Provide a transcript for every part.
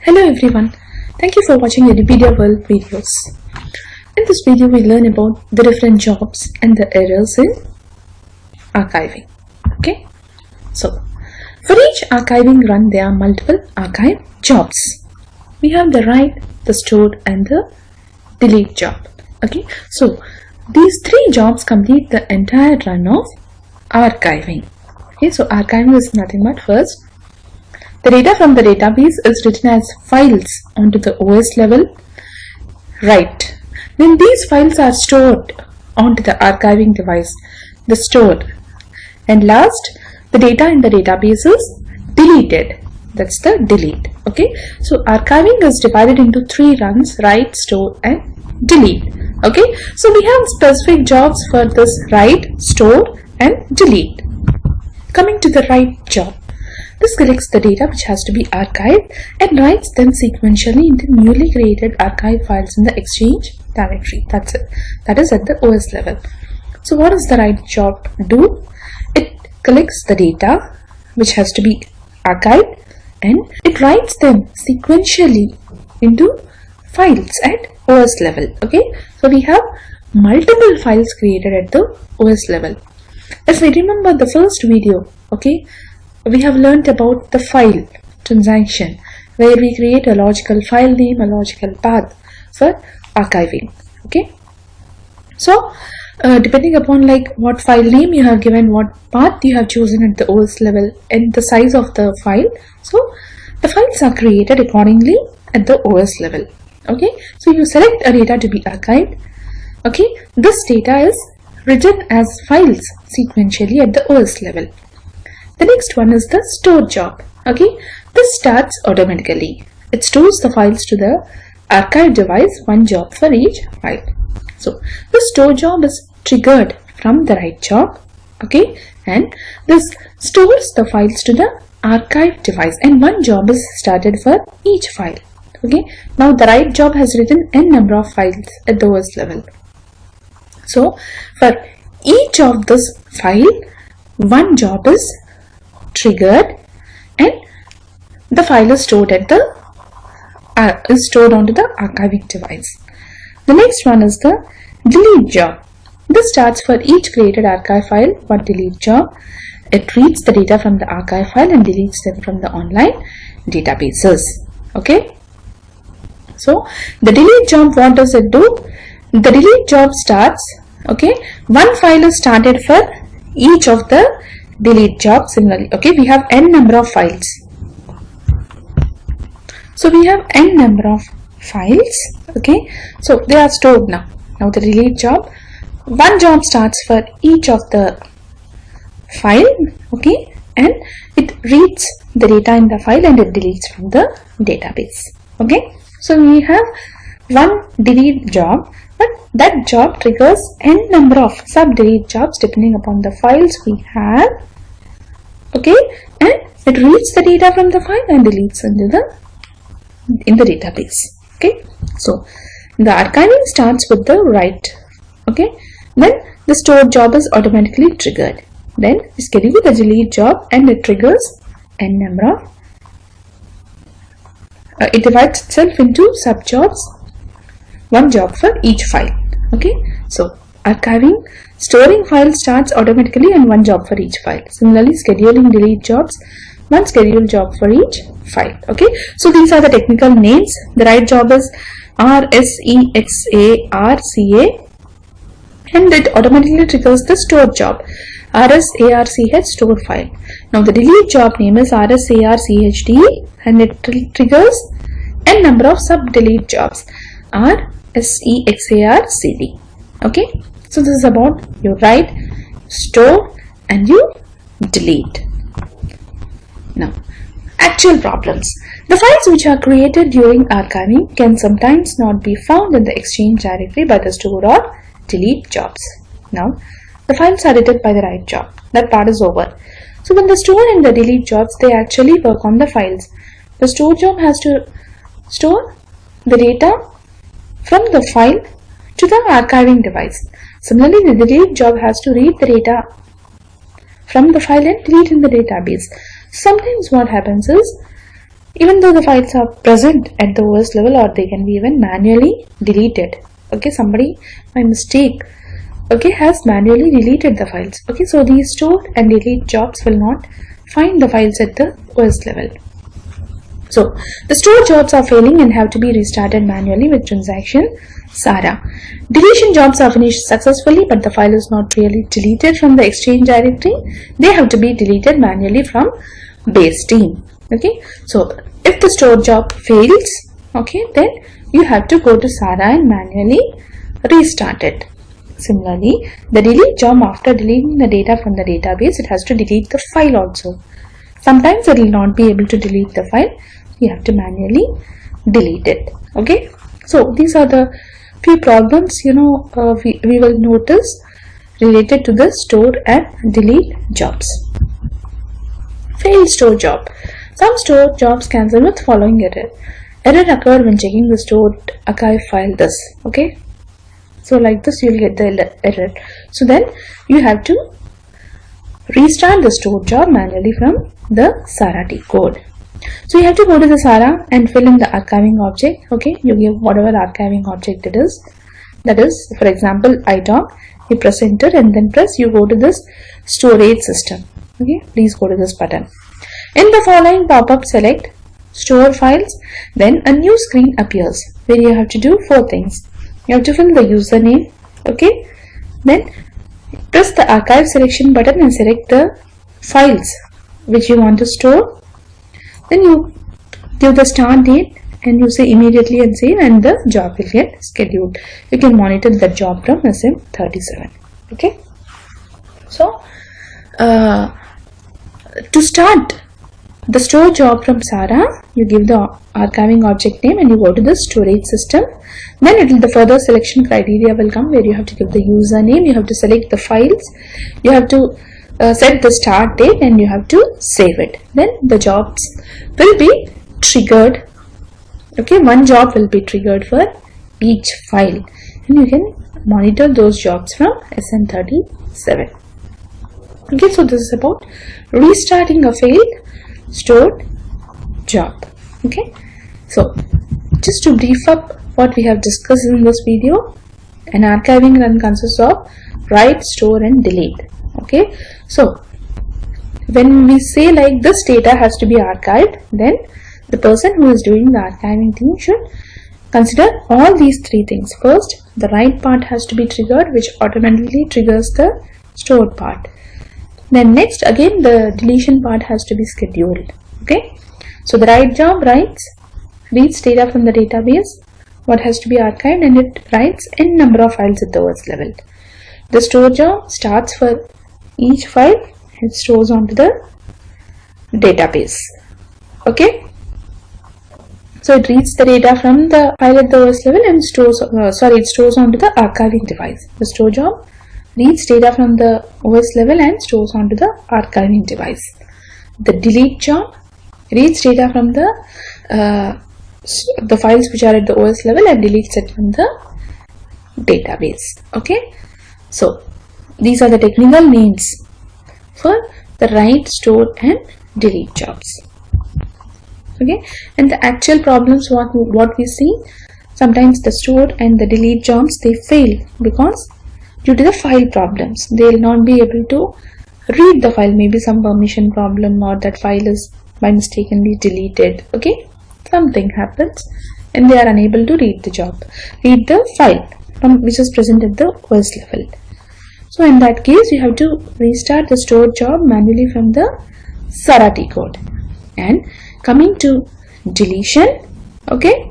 Hello everyone, thank you for watching Edupedia World videos. In this video we learn about the different jobs and the errors in archiving. Okay, so for each archiving run there are multiple archive jobs. We have the write, the store and the delete job. Okay, so these three jobs complete the entire run of archiving. Okay, so archiving is nothing but first the data from the database is written as files onto the OS level, write. Then these files are stored onto the archiving device, the store. And last, the data in the database is deleted. That's the delete. Okay, so archiving is divided into three runs: write, store and delete. Okay, so we have specific jobs for this: write, store and delete. Coming to the write job. This collects the data which has to be archived and writes them sequentially into newly created archive files in the Exchange directory. That's it. That is at the OS level. So what does the write job do? It collects the data which has to be archived and it writes them sequentially into files at OS level. Okay, so we have multiple files created at the OS level. If we remember the first video, okay, we have learnt about the file transaction where we create a logical file name, a logical path for archiving. Okay, so depending upon like what file name you have given, what path you have chosen at the OS level and the size of the file, so the files are created accordingly at the OS level. Okay, so you select a data to be archived. Okay, this data is written as files sequentially at the OS level. The next one is the store job. Okay, this starts automatically. It stores the files to the archive device, one job for each file. So the store job is triggered from the write job. Okay, and this stores the files to the archive device and one job is started for each file. Okay, now the write job has written n number of files at the OS level. So for each of this file, one job is triggered and the file is stored at the onto the archiving device. The next one is the delete job. This starts for each created archive file, one delete job. It reads the data from the archive file and deletes them from the online databases. Okay, so the delete job, what does it do? The delete job starts, okay, one file is started for each of the delete job. Similarly, okay, we have n number of files. So we have n number of files. Okay, so they are stored now. Now the delete job, one job starts for each of the file. Okay, and it reads the data in the file and it deletes from the database. Okay, so we have one delete job, but that job triggers n number of sub delete jobs depending upon the files we have. Okay, and it reads the data from the file and deletes in the database. Okay, so the archiving starts with the write. Okay, then the store job is automatically triggered. Then we schedule the delete job and it triggers n number of it divides itself into sub jobs, one job for each file. Okay, so archiving, storing files starts automatically and one job for each file. Similarly, scheduling delete jobs, one scheduled job for each file. Okay, so these are the technical names. The write job is RSEXARCA and it automatically triggers the store job, RSARCH store file. Now the delete job name is RSARCHD and it triggers n number of sub delete jobs, RSEXARCD. Okay, so this is about you write, store and you delete. Now, actual problems. The files which are created during archiving can sometimes not be found in the Exchange directory by the store or delete jobs. Now, the files are written by the write job. That part is over. So when the store and the delete jobs, they actually work on the files. The store job has to store the data from the file to the archiving device. Similarly, the delete job has to read the data from the file and delete in the database. Sometimes what happens is even though the files are present at the OS level, or they can be even manually deleted. Okay, somebody by mistake, okay, has manually deleted the files. Okay, so these store and delete jobs will not find the files at the OS level. So the store jobs are failing and have to be restarted manually with transaction SARA. Deletion jobs are finished successfully, but the file is not really deleted from the Exchange directory. They have to be deleted manually from base team. Okay, so if the store job fails, okay, then you have to go to SARA and manually restart it. Similarly, the delete job, after deleting the data from the database, it has to delete the file also. Sometimes it will not be able to delete the file. You have to manually delete it. Okay, so these are the few problems we will notice related to the store and delete jobs. Failed store job. Some store jobs cancel with following error. Error occurred when checking the stored archive file. This, okay, so like this you will get the error. So then you have to restart the store job manually from the SARA T code. So you have to go to the SARA and fill in the archiving object. Okay, you give whatever archiving object it is. That is, for example, iDoc. You press enter and then you go to this storage system. Okay, please go to this button. In the following pop-up, select store files. Then a new screen appears where you have to do 4 things. You have to fill the username. Okay, then press the archive selection button and select the files which you want to store. Then you give the start date and you say immediately and save, and the job will get scheduled. You can monitor the job from SM37. Okay, so to start the store job from SARA, you give the archiving object name and you go to the storage system. Then the further selection criteria will come where you have to give the username, you have to select the files, you have to set the start date, and you have to save it. Then the jobs will be triggered. Okay, one job will be triggered for each file, and you can monitor those jobs from SM37. Okay, so this is about restarting a failed stored job. Okay, so just to brief up what we have discussed in this video, an archiving run consists of write, store and delete. Okay, so when we say like this data has to be archived, then the person who is doing the archiving thing should consider all these 3 things. First, the write part has to be triggered, which automatically triggers the stored part. Then next, again the deletion part has to be scheduled. Okay, so the write job reads data from the database, what has to be archived, and it writes n number of files at the OS level. The store job starts for each file and stores onto the database. Okay, so it reads the data from the file at the OS level and stores onto the archiving device. The store job reads data from the OS level and stores onto the archiving device. The delete job reads data from the files which are at the OS level and deletes it from the database. Okay, so these are the technical names for the write, store and delete jobs. Okay, and the actual problems what we see, sometimes the store and the delete jobs, they fail because due to the file problems. They will not be able to read the file, maybe some permission problem, or that file is by mistakenly deleted. Okay, something happens and they are unable to read the file which is present at the OS level. So in that case, you have to restart the store job manually from the SARA T code. And coming to deletion, okay,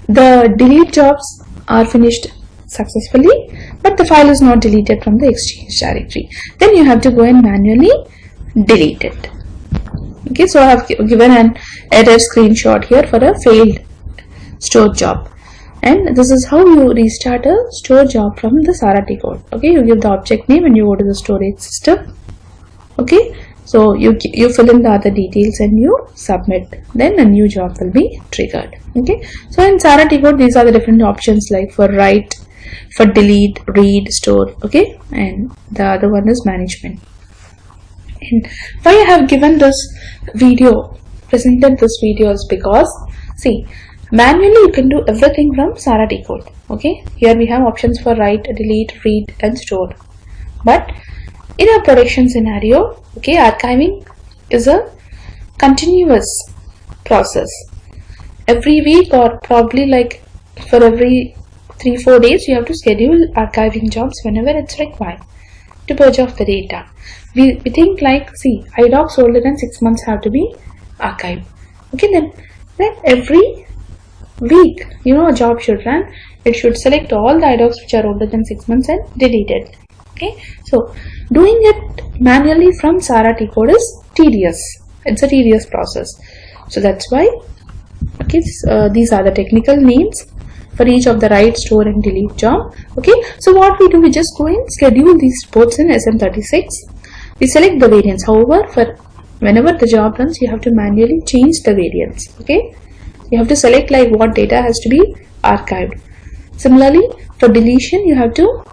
the delete jobs are finished successfully, but the file is not deleted from the Exchange directory. Then you have to go and manually delete it. Okay, so I have given an error screenshot here for a failed store job, and this is how you restart a store job from the SARA T code. Okay, you give the object name and you go to the storage system. Okay, so you fill in the other details and you submit. Then a new job will be triggered. Okay, so in SARA T code, these are the different options, like for write, for delete, read, store. Okay, and the other one is management. And why I have given this video presented this video is because, see, manually you can do everything from SAP code. Okay, here we have options for write, delete, read and store. But in a production scenario, okay, archiving is a continuous process. Every week or probably like for every 3-4 days you have to schedule archiving jobs whenever it's required to purge off the data. We think like, see, iDocs older than 6 months have to be archived. Okay, then every week, a job should run. It should select all the iDocs which are older than 6 months and delete it. Okay, so doing it manually from SAP code is tedious. It's a tedious process. So that's why, okay, these are the technical names for each of the write, store and delete job. Okay, so what we do, we just go and schedule these reports in SM36. We select the variants. However, for whenever the job runs, you have to manually change the variants. Okay, you have to select like what data has to be archived. Similarly, for deletion, you have to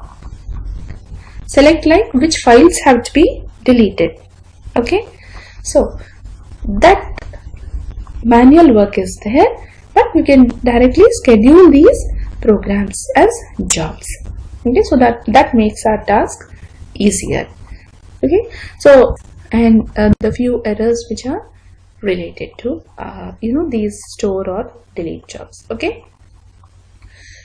select like which files have to be deleted. Okay, so that manual work is there, but you can directly schedule these programs as jobs. Okay, so that makes our task easier. Okay, so and the few errors which are related to these store or delete jobs. Okay,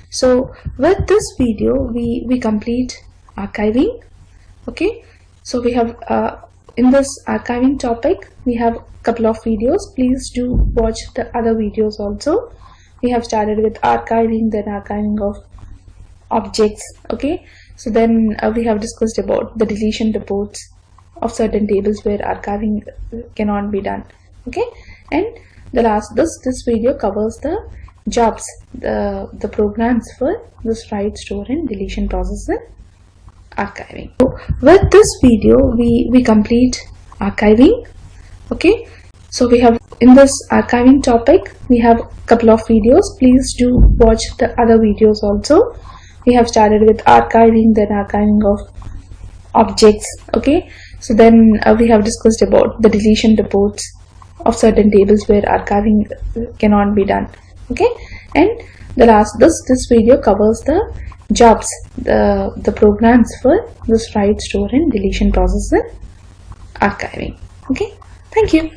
so with this video we complete archiving. Okay, so we have in this archiving topic we have a couple of videos. Please do watch the other videos also. We have started with archiving, then archiving of objects. Okay, so then we have discussed about the deletion reports of certain tables where archiving cannot be done. Okay, and this video covers the jobs, the programs for this write, store and deletion process in archiving. So with this video we complete archiving. Okay, so we have in this archiving topic we have a couple of videos. Please do watch the other videos also. We have started with archiving, then archiving of objects. Okay, so then we have discussed about the deletion reports of certain tables where archiving cannot be done. Okay, and this video covers the jobs, the programs for this write, store and deletion process in archiving. Okay, thank you.